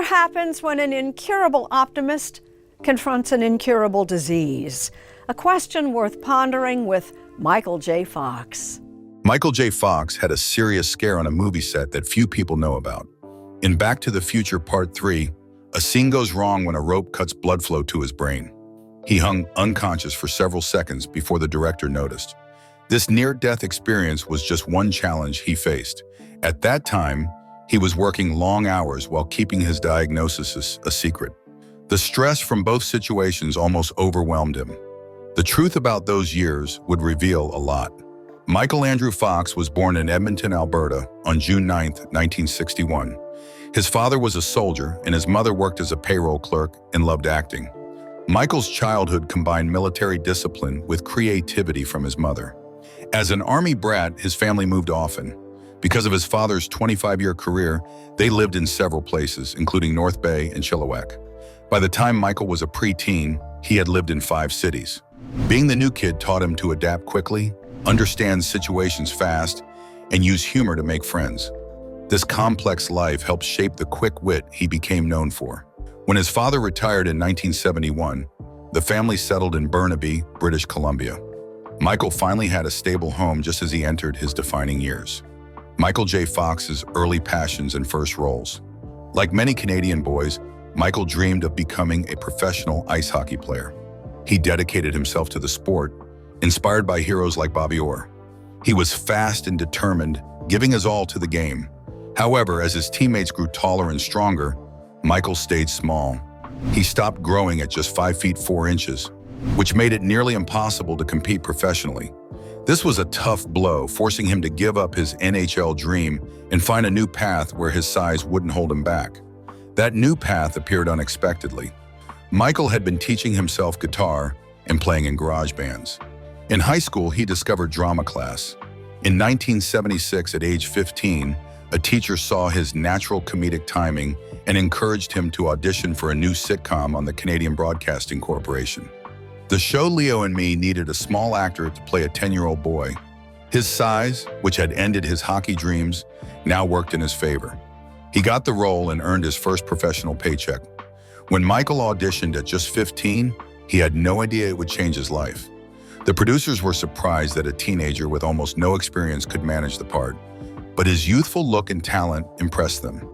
what happens when an incurable optimist confronts an incurable disease? A question worth pondering with Michael J. Fox. Michael J. Fox had a serious scare on a movie set that few people know about. In Back to the Future Part 3, a scene goes wrong when a rope cuts blood flow to his brain. He hung unconscious for several seconds before the director noticed. This near-death experience was just one challenge he faced. At that time, he was working long hours while keeping his diagnosis a secret. The stress from both situations almost overwhelmed him. The truth about those years would reveal a lot. Michael Andrew Fox was born in Edmonton, Alberta on June 9, 1961. His father was a soldier and his mother worked as a payroll clerk and loved acting. Michael's childhood combined military discipline with creativity from his mother. As an Army brat, his family moved often. Because of his father's 25-year career, they lived in several places, including North Bay and Chilliwack. By the time Michael was a preteen, he had lived in 5 cities. Being the new kid taught him to adapt quickly, understand situations fast, and use humor to make friends. This complex life helped shape the quick wit he became known for. When his father retired in 1971, the family settled in Burnaby, British Columbia. Michael finally had a stable home just as he entered his defining years. Michael J. Fox's early passions and first roles. Like many Canadian boys, Michael dreamed of becoming a professional ice hockey player. He dedicated himself to the sport, inspired by heroes like Bobby Orr. He was fast and determined, giving his all to the game. However, as his teammates grew taller and stronger, Michael stayed small. He stopped growing at just 5 feet 4 inches, which made it nearly impossible to compete professionally. This was a tough blow, forcing him to give up his NHL dream and find a new path where his size wouldn't hold him back. That new path appeared unexpectedly. Michael had been teaching himself guitar and playing in garage bands. In high school, he discovered drama class. In 1976, at age 15, a teacher saw his natural comedic timing and encouraged him to audition for a new sitcom on the Canadian Broadcasting Corporation. The show Leo and Me needed a small actor to play a 10-year-old boy. His size, which had ended his hockey dreams, now worked in his favor. He got the role and earned his first professional paycheck. When Michael auditioned at just 15, he had no idea it would change his life. The producers were surprised that a teenager with almost no experience could manage the part, but his youthful look and talent impressed them.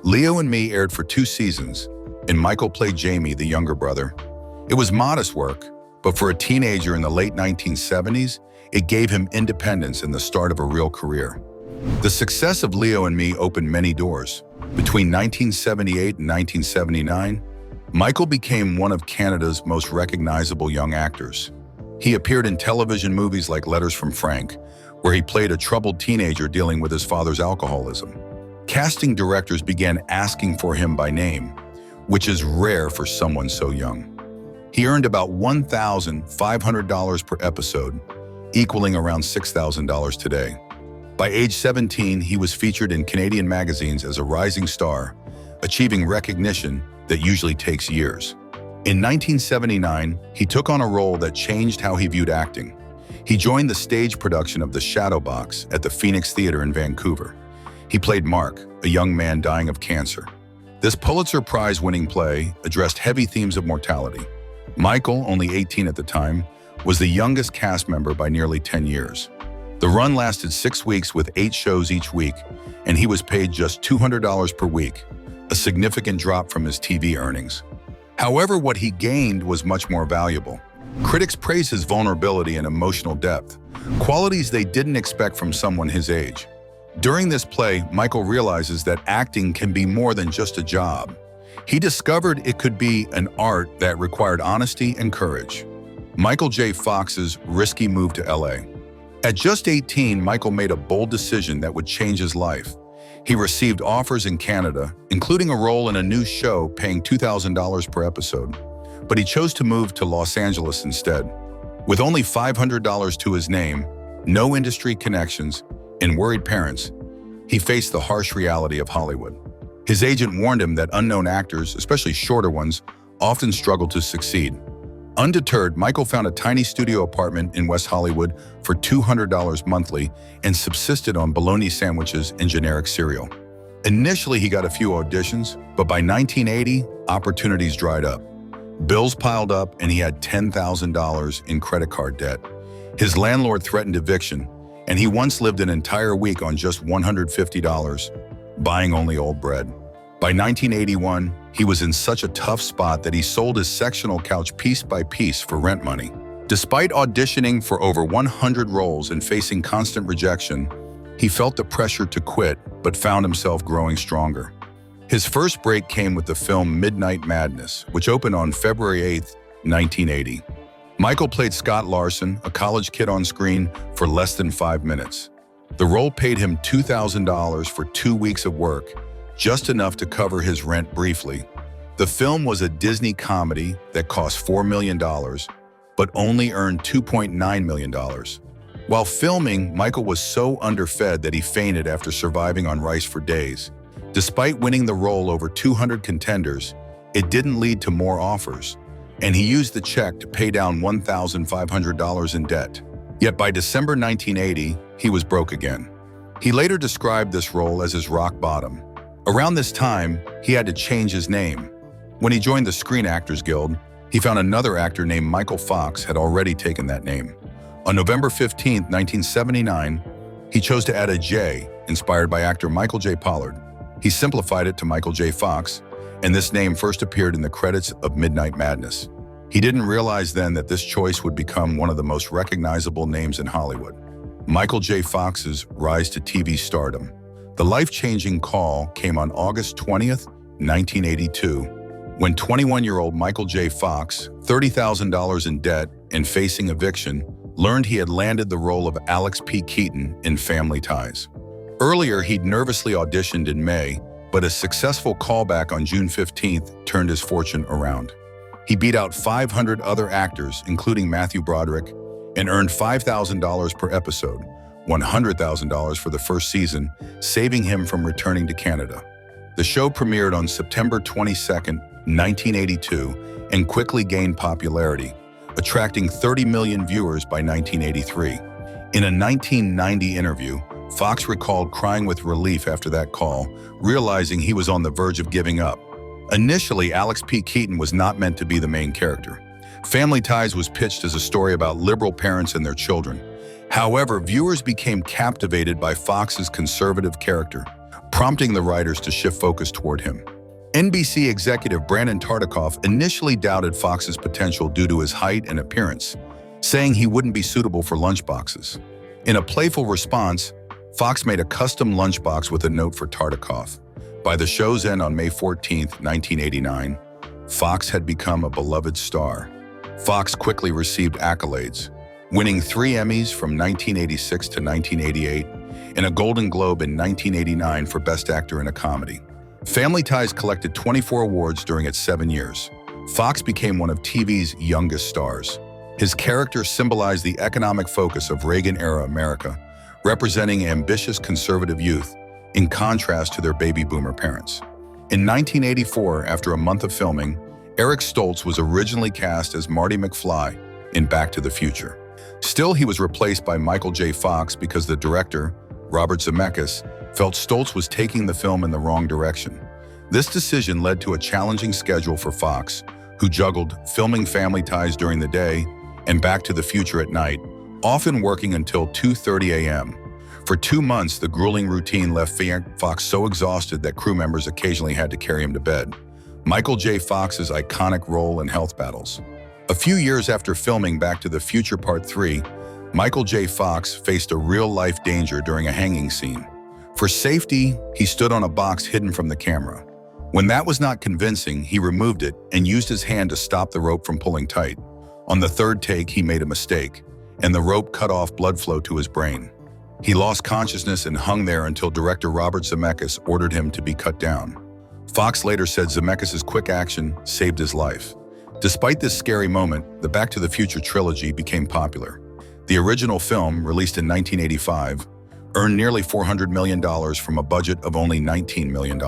Leo and Me aired for 2 seasons, and Michael played Jamie, the younger brother. It was modest work, but for a teenager in the late 1970s, it gave him independence and the start of a real career. The success of Leo and Me opened many doors. Between 1978 and 1979, Michael became one of Canada's most recognizable young actors. He appeared in television movies like Letters from Frank, where he played a troubled teenager dealing with his father's alcoholism. Casting directors began asking for him by name, which is rare for someone so young. He earned about $1,500 per episode, equaling around $6,000 today. By age 17, he was featured in Canadian magazines as a rising star, achieving recognition that usually takes years. In 1979, he took on a role that changed how he viewed acting. He joined the stage production of The Shadow Box at the Phoenix Theatre in Vancouver. He played Mark, a young man dying of cancer. This Pulitzer Prize-winning play addressed heavy themes of mortality. Michael, only 18 at the time, was the youngest cast member by nearly 10 years. The run lasted 6 weeks with 8 shows each week, and he was paid just $200 per week, a significant drop from his TV earnings. However, what he gained was much more valuable. Critics praised his vulnerability and emotional depth, qualities they didn't expect from someone his age. During this play, Michael realizes that acting can be more than just a job. He discovered it could be an art that required honesty and courage. Michael J. Fox's risky move to LA. At just 18, Michael made a bold decision that would change his life. He received offers in Canada, including a role in a new show paying $2,000 per episode, but he chose to move to Los Angeles instead. With only $500 to his name, no industry connections, and worried parents, he faced the harsh reality of Hollywood. His agent warned him that unknown actors, especially shorter ones, often struggle to succeed. Undeterred, Michael found a tiny studio apartment in West Hollywood for $200 monthly and subsisted on bologna sandwiches and generic cereal. Initially, he got a few auditions, but by 1980, opportunities dried up. Bills piled up, and he had $10,000 in credit card debt. His landlord threatened eviction, and he once lived an entire week on just $150, buying only old bread. By 1981, he was in such a tough spot that he sold his sectional couch piece by piece for rent money. Despite auditioning for over 100 roles and facing constant rejection, he felt the pressure to quit, but found himself growing stronger. His first break came with the film Midnight Madness, which opened on February 8, 1980. Michael played Scott Larson, a college kid on screen, for less than 5 minutes. The role paid him $2,000 for 2 weeks of work, just enough to cover his rent briefly. The film was a Disney comedy that cost $4 million, but only earned $2.9 million. While filming, Michael was so underfed that he fainted after surviving on rice for days. Despite winning the role over 200 contenders, it didn't lead to more offers, and he used the check to pay down $1,500 in debt. Yet by December 1980, he was broke again. He later described this role as his rock bottom. Around this time, he had to change his name. When he joined the Screen Actors Guild, he found another actor named Michael Fox had already taken that name. On November 15, 1979, he chose to add a J, inspired by actor Michael J. Pollard. He simplified it to Michael J. Fox, and this name first appeared in the credits of Midnight Madness. He didn't realize then that this choice would become one of the most recognizable names in Hollywood. Michael J. Fox's rise to TV stardom. The life-changing call came on August 20th, 1982, when 21-year-old Michael J. Fox, $30,000 in debt and facing eviction, learned he had landed the role of Alex P. Keaton in Family Ties. Earlier, he'd nervously auditioned in May, but a successful callback on June 15th turned his fortune around. He beat out 500 other actors, including Matthew Broderick, and earned $5,000 per episode, $100,000 for the first season, saving him from returning to Canada. The show premiered on September 22, 1982, and quickly gained popularity, attracting 30 million viewers by 1983. In a 1990 interview, Fox recalled crying with relief after that call, realizing he was on the verge of giving up. Initially, Alex P. Keaton was not meant to be the main character. Family Ties was pitched as a story about liberal parents and their children. However, viewers became captivated by Fox's conservative character, prompting the writers to shift focus toward him. NBC executive Brandon Tartikoff initially doubted Fox's potential due to his height and appearance, saying he wouldn't be suitable for lunchboxes. In a playful response, Fox made a custom lunchbox with a note for Tartikoff. By the show's end on May 14, 1989, Fox had become a beloved star. Fox quickly received accolades, winning 3 Emmys from 1986 to 1988 and a Golden Globe in 1989 for Best Actor in a Comedy. Family Ties collected 24 awards during its 7 years. Fox became one of TV's youngest stars. His character symbolized the economic focus of Reagan-era America, representing ambitious conservative youth, in contrast to their baby boomer parents. In 1984, after a month of filming, Eric Stoltz was originally cast as Marty McFly in Back to the Future. Still, he was replaced by Michael J. Fox because the director, Robert Zemeckis, felt Stoltz was taking the film in the wrong direction. This decision led to a challenging schedule for Fox, who juggled filming Family Ties during the day and Back to the Future at night, often working until 2:30 a.m. For 2 months, the grueling routine left Fox so exhausted that crew members occasionally had to carry him to bed. Michael J. Fox's iconic role in Health Battles. A few years after filming Back to the Future Part 3, Michael J. Fox faced a real-life danger during a hanging scene. For safety, he stood on a box hidden from the camera. When that was not convincing, he removed it and used his hand to stop the rope from pulling tight. On the 3rd take, he made a mistake, and the rope cut off blood flow to his brain. He lost consciousness and hung there until director Robert Zemeckis ordered him to be cut down. Fox later said Zemeckis' quick action saved his life. Despite this scary moment, the Back to the Future trilogy became popular. The original film, released in 1985, earned nearly $400 million from a budget of only $19 million.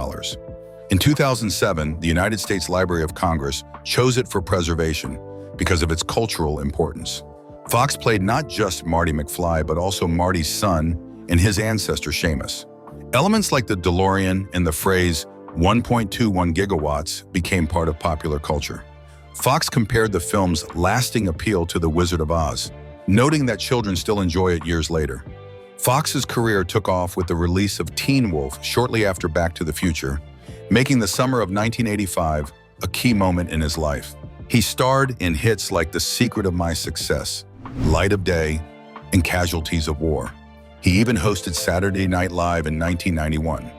In 2007, the United States Library of Congress chose it for preservation because of its cultural importance. Fox played not just Marty McFly, but also Marty's son and his ancestor, Seamus. Elements like the DeLorean and the phrase 1.21 gigawatts became part of popular culture. Fox compared the film's lasting appeal to The Wizard of Oz, noting that children still enjoy it years later. Fox's career took off with the release of Teen Wolf shortly after Back to the Future, making the summer of 1985 a key moment in his life. He starred in hits like The Secret of My Success, Light of Day, and Casualties of War. He even hosted Saturday Night Live in 1991.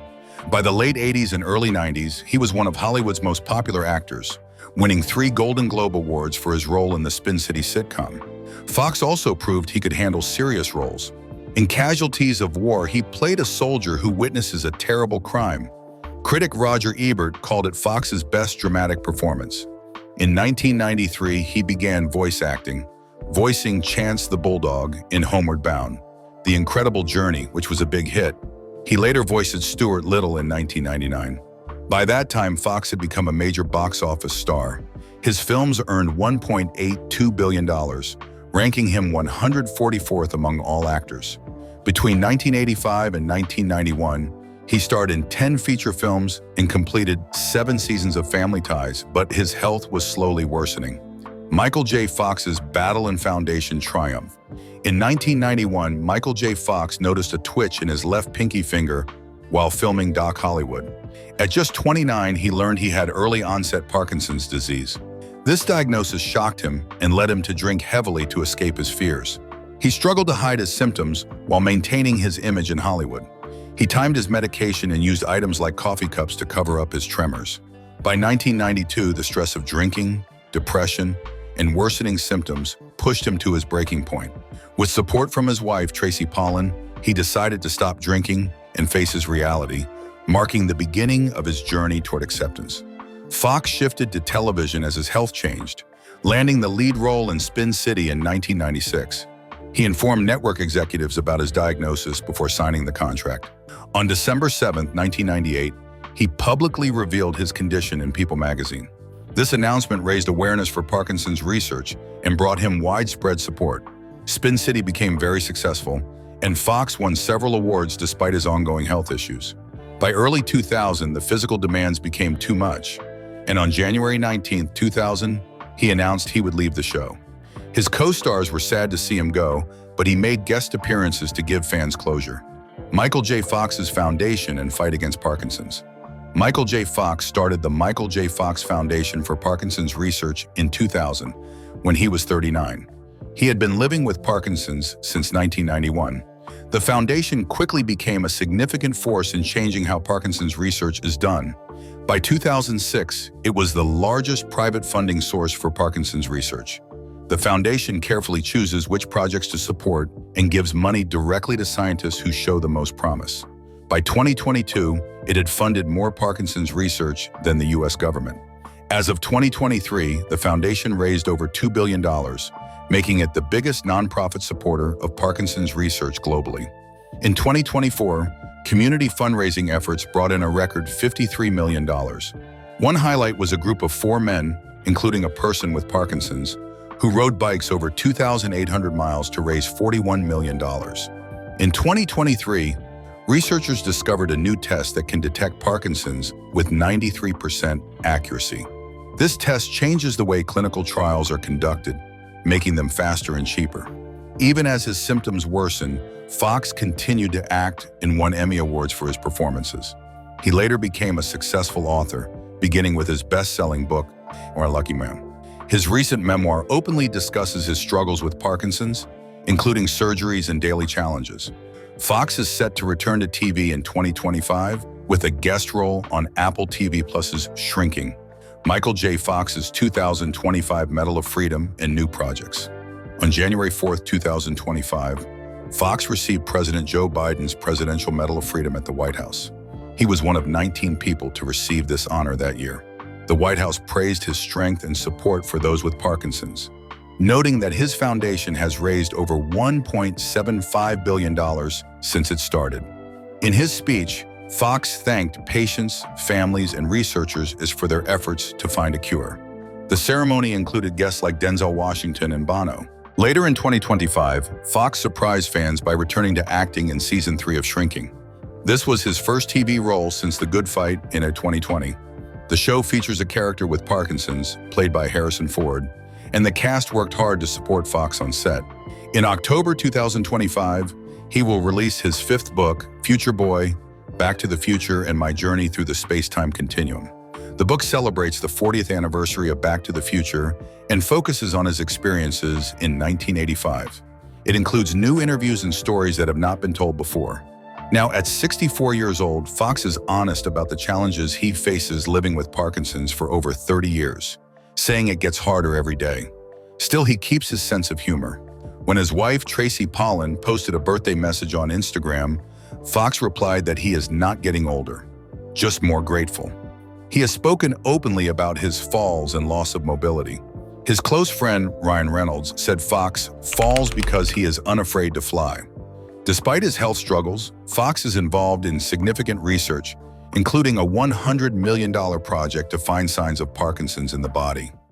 By the late 80s and early 90s, he was one of Hollywood's most popular actors, winning 3 Golden Globe Awards for his role in the Spin City sitcom. Fox also proved he could handle serious roles. In Casualties of War, he played a soldier who witnesses a terrible crime. Critic Roger Ebert called it Fox's best dramatic performance. In 1993, he began voice acting, voicing Chance the Bulldog in Homeward Bound, The Incredible Journey, which was a big hit. He later voiced Stuart Little in 1999. By that time, Fox had become a major box office star. His films earned $1.82 billion, ranking him 144th among all actors. Between 1985 and 1991, he starred in 10 feature films and completed 7 seasons of Family Ties, but his health was slowly worsening. Michael J. Fox's Battle and Foundation triumph. In 1991, Michael J. Fox noticed a twitch in his left pinky finger while filming Doc Hollywood. At just 29, he learned he had early-onset Parkinson's disease. This diagnosis shocked him and led him to drink heavily to escape his fears. He struggled to hide his symptoms while maintaining his image in Hollywood. He timed his medication and used items like coffee cups to cover up his tremors. By 1992, the stress of drinking, depression, and worsening symptoms pushed him to his breaking point. With support from his wife, Tracy Pollan, he decided to stop drinking and face his reality, marking the beginning of his journey toward acceptance. Fox shifted to television as his health changed, landing the lead role in Spin City in 1996. He informed network executives about his diagnosis before signing the contract. On December 7, 1998, he publicly revealed his condition in People magazine. This announcement raised awareness for Parkinson's research and brought him widespread support. Spin City became very successful, and Fox won several awards despite his ongoing health issues. By early 2000, the physical demands became too much, and on January 19, 2000, he announced he would leave the show. His co-stars were sad to see him go, but he made guest appearances to give fans closure. Michael J. Fox's Foundation and Fight Against Parkinson's. Michael J. Fox started the Michael J. Fox Foundation for Parkinson's Research in 2000, when he was 39. He had been living with Parkinson's since 1991. The foundation quickly became a significant force in changing how Parkinson's research is done. By 2006, it was the largest private funding source for Parkinson's research. The foundation carefully chooses which projects to support and gives money directly to scientists who show the most promise. By 2022, it had funded more Parkinson's research than the U.S. government. As of 2023, the foundation raised over $2 billion, making it the biggest nonprofit supporter of Parkinson's research globally. In 2024, community fundraising efforts brought in a record $53 million. One highlight was a group of 4 men, including a person with Parkinson's, who rode bikes over 2,800 miles to raise $41 million. In 2023, researchers discovered a new test that can detect Parkinson's with 93% accuracy. This test changes the way clinical trials are conducted, making them faster and cheaper. Even as his symptoms worsened, Fox continued to act and won Emmy Awards for his performances. He later became a successful author, beginning with his best-selling book, Our Lucky Man. His recent memoir openly discusses his struggles with Parkinson's, including surgeries and daily challenges. Fox is set to return to TV in 2025 with a guest role on Apple TV Plus's Shrinking, Michael J. Fox's 2025 Medal of Freedom, and new projects. On January 4, 2025, Fox received President Joe Biden's Presidential Medal of Freedom at the White House. He was one of 19 people to receive this honor that year. The White House praised his strength and support for those with Parkinson's, noting that his foundation has raised over $1.75 billion since it started. In his speech, Fox thanked patients, families, and researchers for their efforts to find a cure. The ceremony included guests like Denzel Washington and Bono. Later in 2025, Fox surprised fans by returning to acting in Season 3 of Shrinking. This was his first TV role since The Good Fight in 2020. The show features a character with Parkinson's, played by Harrison Ford, and the cast worked hard to support Fox on set. In October 2025, he will release his fifth book, Future Boy, Back to the Future and My Journey Through the Space-Time Continuum. The book celebrates the 40th anniversary of Back to the Future and focuses on his experiences in 1985. It includes new interviews and stories that have not been told before. Now, at 64 years old, Fox is honest about the challenges he faces living with Parkinson's for over 30 years, saying it gets harder every day. Still, he keeps his sense of humor. When his wife, Tracy Pollan, posted a birthday message on Instagram, Fox replied that he is not getting older, just more grateful. He has spoken openly about his falls and loss of mobility. His close friend, Ryan Reynolds, said Fox falls because he is unafraid to fly. Despite his health struggles, Fox is involved in significant research, including a $100 million project to find signs of Parkinson's in the body.